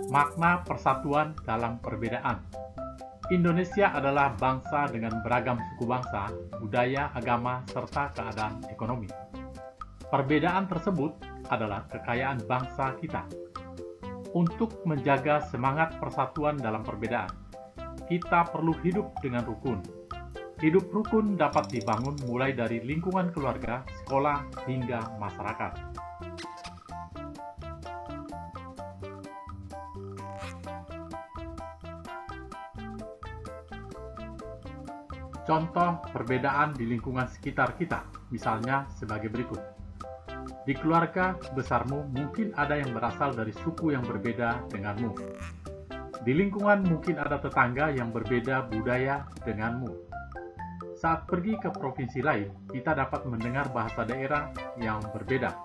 Makna persatuan dalam perbedaan. Indonesia adalah bangsa dengan beragam suku bangsa, budaya, agama, serta keadaan ekonomi. Perbedaan tersebut adalah kekayaan bangsa kita. Untuk menjaga semangat persatuan dalam perbedaan, kita perlu hidup dengan rukun. Hidup rukun dapat dibangun mulai dari lingkungan keluarga, sekolah, hingga masyarakat. Contoh perbedaan di lingkungan sekitar kita, misalnya sebagai berikut. Di keluarga besarmu mungkin ada yang berasal dari suku yang berbeda denganmu. Di lingkungan mungkin ada tetangga yang berbeda budaya denganmu. Saat pergi ke provinsi lain, kita dapat mendengar bahasa daerah yang berbeda.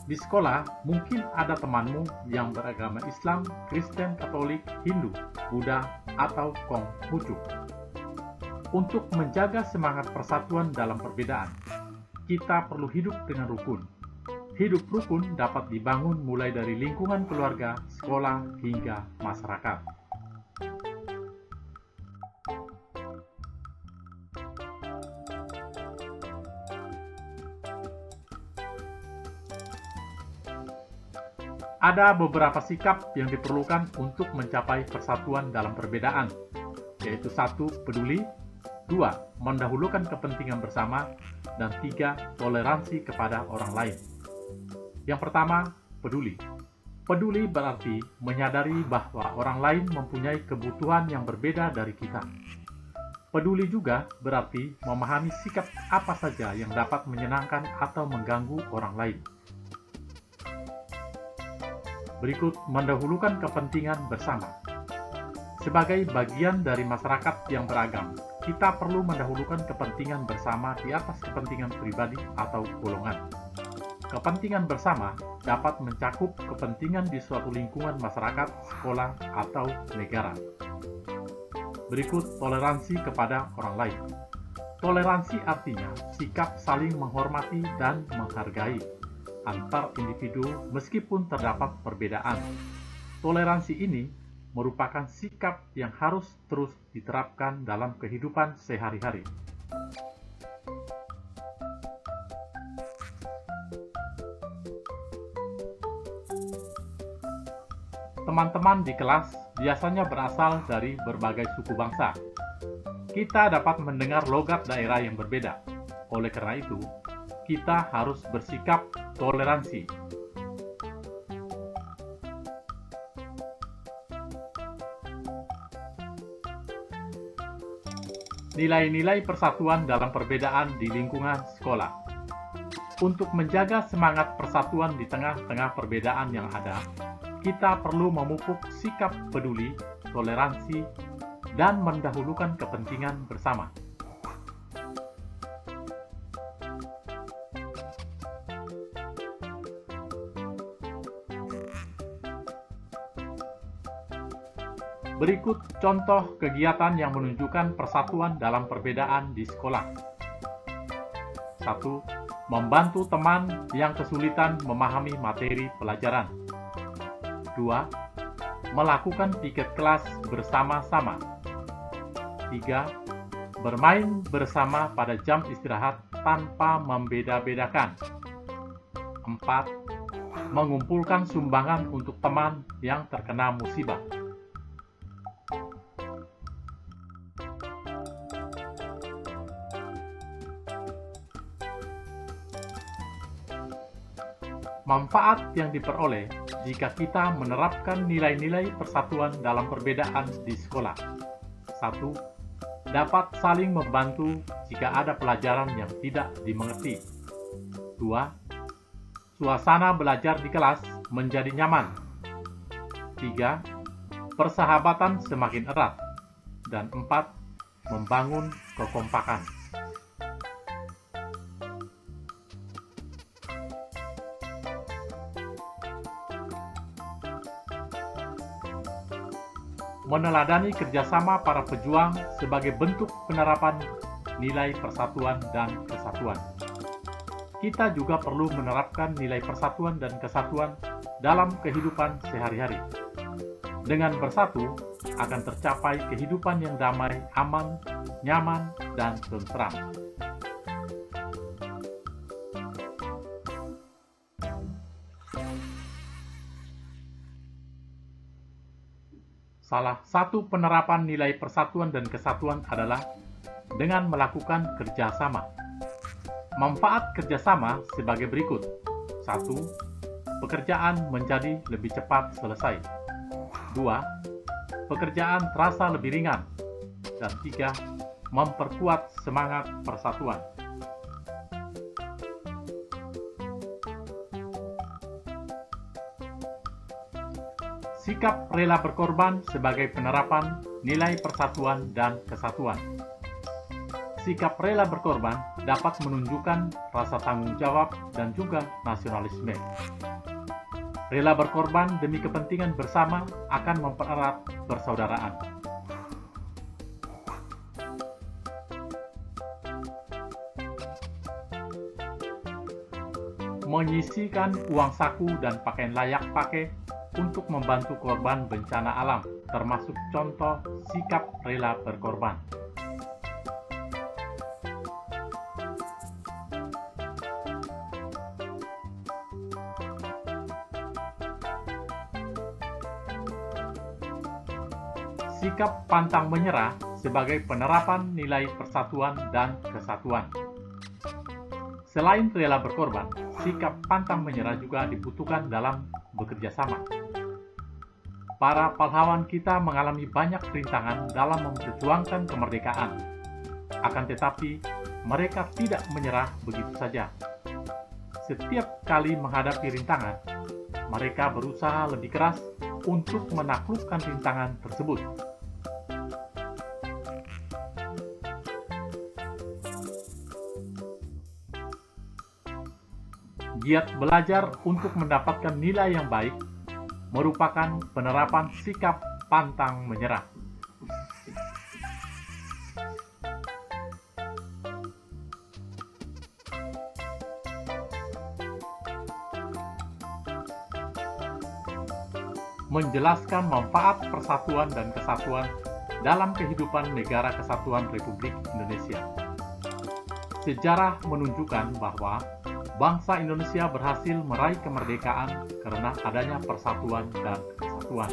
Di sekolah, mungkin ada temanmu yang beragama Islam, Kristen, Katolik, Hindu, Buddha, atau Konghucu. Untuk menjaga semangat persatuan dalam perbedaan, kita perlu hidup dengan rukun. Hidup rukun dapat dibangun mulai dari lingkungan keluarga, sekolah, hingga masyarakat. Ada beberapa sikap yang diperlukan untuk mencapai persatuan dalam perbedaan, yaitu 1. Peduli, 2. Mendahulukan kepentingan bersama, dan 3. Toleransi kepada orang lain. Yang pertama, peduli. Peduli berarti menyadari bahwa orang lain mempunyai kebutuhan yang berbeda dari kita. Peduli juga berarti memahami sikap apa saja yang dapat menyenangkan atau mengganggu orang lain. Berikut mendahulukan kepentingan bersama. Sebagai bagian dari masyarakat yang beragam, kita perlu mendahulukan kepentingan bersama di atas kepentingan pribadi atau golongan. Kepentingan bersama dapat mencakup kepentingan di suatu lingkungan masyarakat, sekolah, atau negara. Berikut toleransi kepada orang lain. Toleransi artinya sikap saling menghormati dan menghargai antar individu meskipun terdapat perbedaan. Toleransi ini merupakan sikap yang harus terus diterapkan dalam kehidupan sehari-hari. Teman-teman di kelas biasanya berasal dari berbagai suku bangsa. Kita dapat mendengar logat daerah yang berbeda. Oleh karena itu, kita harus bersikap toleransi. Nilai-nilai persatuan dalam perbedaan di lingkungan sekolah. Untuk menjaga semangat persatuan di tengah-tengah perbedaan yang ada, kita perlu memupuk sikap peduli, toleransi, dan mendahulukan kepentingan bersama. Berikut contoh kegiatan yang menunjukkan persatuan dalam perbedaan di sekolah. 1. Membantu teman yang kesulitan memahami materi pelajaran. 2. Melakukan piket kelas bersama-sama. 3. Bermain bersama pada jam istirahat tanpa membeda-bedakan. 4. Mengumpulkan sumbangan untuk teman yang terkena musibah. Manfaat yang diperoleh jika kita menerapkan nilai-nilai persatuan dalam perbedaan di sekolah. 1. Dapat saling membantu jika ada pelajaran yang tidak dimengerti. 2. Suasana belajar di kelas menjadi nyaman. 3. Persahabatan semakin erat. Dan 4. Membangun kekompakan. Meneladani kerjasama para pejuang sebagai bentuk penerapan nilai persatuan dan kesatuan. Kita juga perlu menerapkan nilai persatuan dan kesatuan dalam kehidupan sehari-hari. Dengan bersatu, akan tercapai kehidupan yang damai, aman, nyaman, dan tentram. Salah satu penerapan nilai persatuan dan kesatuan adalah dengan melakukan kerjasama. Manfaat kerjasama sebagai berikut. 1. Pekerjaan menjadi lebih cepat selesai. 2. Pekerjaan terasa lebih ringan. Dan 3. Memperkuat semangat persatuan. Sikap rela berkorban sebagai penerapan nilai persatuan dan kesatuan. Sikap rela berkorban dapat menunjukkan rasa tanggung jawab dan juga nasionalisme. Rela berkorban demi kepentingan bersama akan mempererat persaudaraan. Menyisihkan uang saku dan pakaian layak pakai untuk membantu korban bencana alam, termasuk contoh sikap rela berkorban. Sikap pantang menyerah sebagai penerapan nilai persatuan dan kesatuan. Selain rela berkorban, sikap pantang menyerah juga dibutuhkan dalam bekerja sama. Para pahlawan kita mengalami banyak rintangan dalam memperjuangkan kemerdekaan. Akan tetapi, mereka tidak menyerah begitu saja. Setiap kali menghadapi rintangan, mereka berusaha lebih keras untuk menaklukkan rintangan tersebut. Giat belajar untuk mendapatkan nilai yang baik merupakan penerapan sikap pantang menyerah. Menjelaskan manfaat persatuan dan kesatuan dalam kehidupan Negara Kesatuan Republik Indonesia. Sejarah menunjukkan bahwa bangsa Indonesia berhasil meraih kemerdekaan karena adanya persatuan dan kesatuan.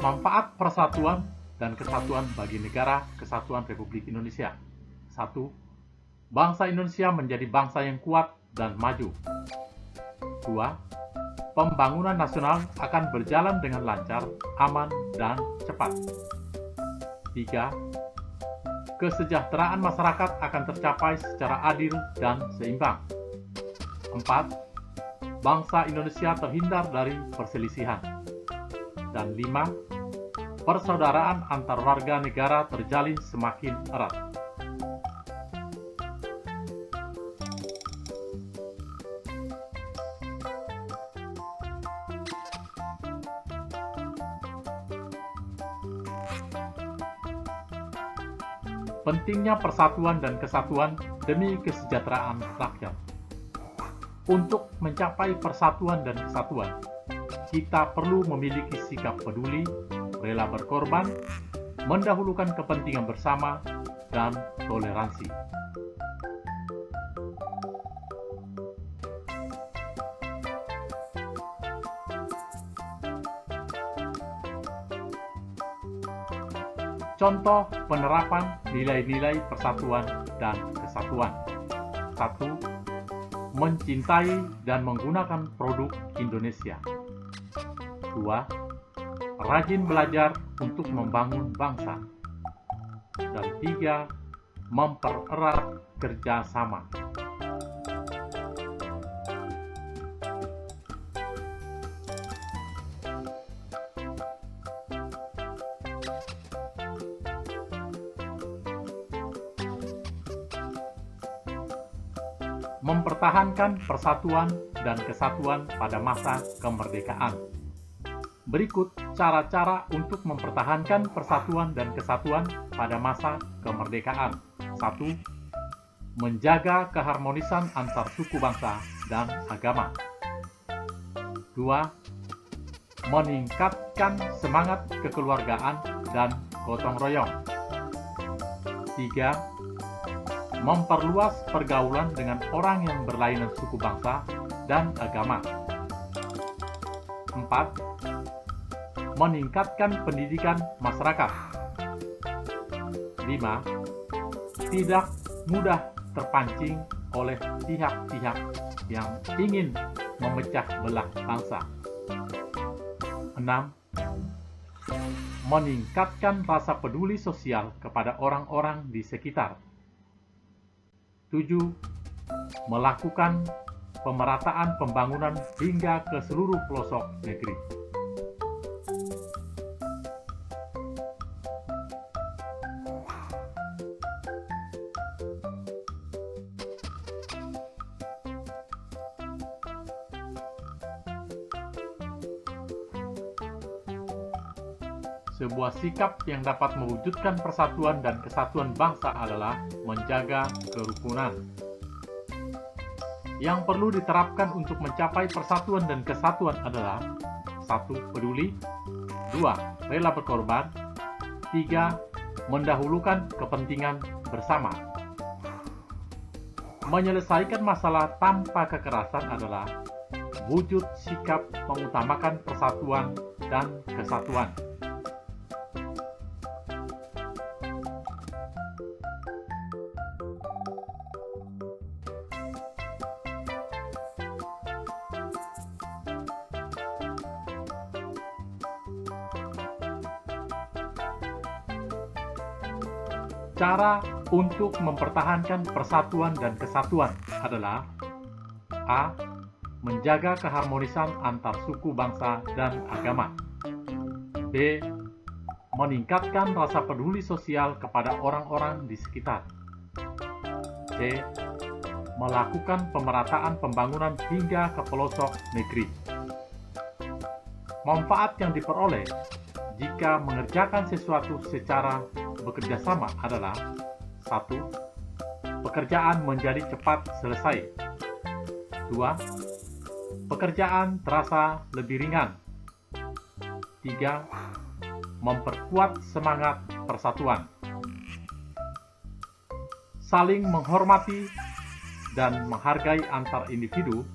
Manfaat persatuan dan kesatuan bagi Negara Kesatuan Republik Indonesia. 1. Bangsa Indonesia menjadi bangsa yang kuat dan maju. 2. Pembangunan nasional akan berjalan dengan lancar, aman, dan cepat. 3. Kesejahteraan masyarakat akan tercapai secara adil dan seimbang. 4. Bangsa Indonesia terhindar dari perselisihan. Dan 5. Persaudaraan antar warga negara terjalin semakin erat. Pentingnya persatuan dan kesatuan demi kesejahteraan rakyat. Untuk mencapai persatuan dan kesatuan, kita perlu memiliki sikap peduli, rela berkorban, mendahulukan kepentingan bersama, dan toleransi. Contoh penerapan nilai-nilai persatuan dan kesatuan. 1. Mencintai dan menggunakan produk Indonesia. 2. Rajin belajar untuk membangun bangsa. Dan 3. Mempererat kerjasama. Mempertahankan persatuan dan kesatuan pada masa kemerdekaan. Berikut cara-cara untuk mempertahankan persatuan dan kesatuan pada masa kemerdekaan. 1. menjaga keharmonisan antar suku bangsa dan agama. 2. Meningkatkan semangat kekeluargaan dan gotong royong. 3. Memperluas pergaulan dengan orang yang berlainan suku bangsa dan agama. 4. Meningkatkan pendidikan masyarakat. 5. Tidak mudah terpancing oleh pihak-pihak yang ingin memecah belah bangsa. 6. Meningkatkan rasa peduli sosial kepada orang-orang di sekitar. 7. Melakukan pemerataan pembangunan hingga ke seluruh pelosok negeri. Sebuah sikap yang dapat mewujudkan persatuan dan kesatuan bangsa adalah menjaga kerukunan. Yang perlu diterapkan untuk mencapai persatuan dan kesatuan adalah 1. Peduli. 2. Rela berkorban. 3. Mendahulukan kepentingan bersama. Menyelesaikan masalah tanpa kekerasan adalah wujud sikap mengutamakan persatuan dan kesatuan. Cara untuk mempertahankan persatuan dan kesatuan adalah A. Menjaga keharmonisan antar suku bangsa dan agama. B. Meningkatkan rasa peduli sosial kepada orang-orang di sekitar. C. Melakukan pemerataan pembangunan hingga ke pelosok negeri. Manfaat yang diperoleh jika mengerjakan sesuatu secara bekerja sama adalah 1. Pekerjaan menjadi cepat selesai. 2. Pekerjaan terasa lebih ringan. 3. Memperkuat semangat persatuan. Saling menghormati dan menghargai antar individu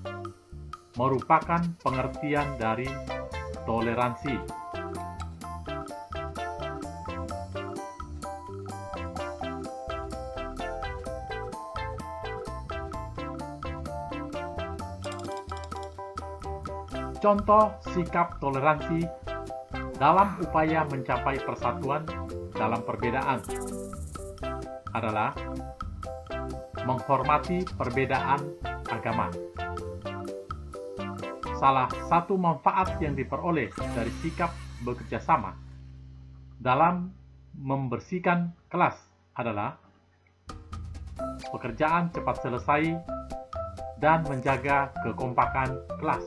merupakan pengertian dari toleransi. Contoh sikap toleransi dalam upaya mencapai persatuan dalam perbedaan adalah menghormati perbedaan agama. Salah satu manfaat yang diperoleh dari sikap bekerja sama dalam membersihkan kelas adalah pekerjaan cepat selesai dan menjaga kekompakan kelas.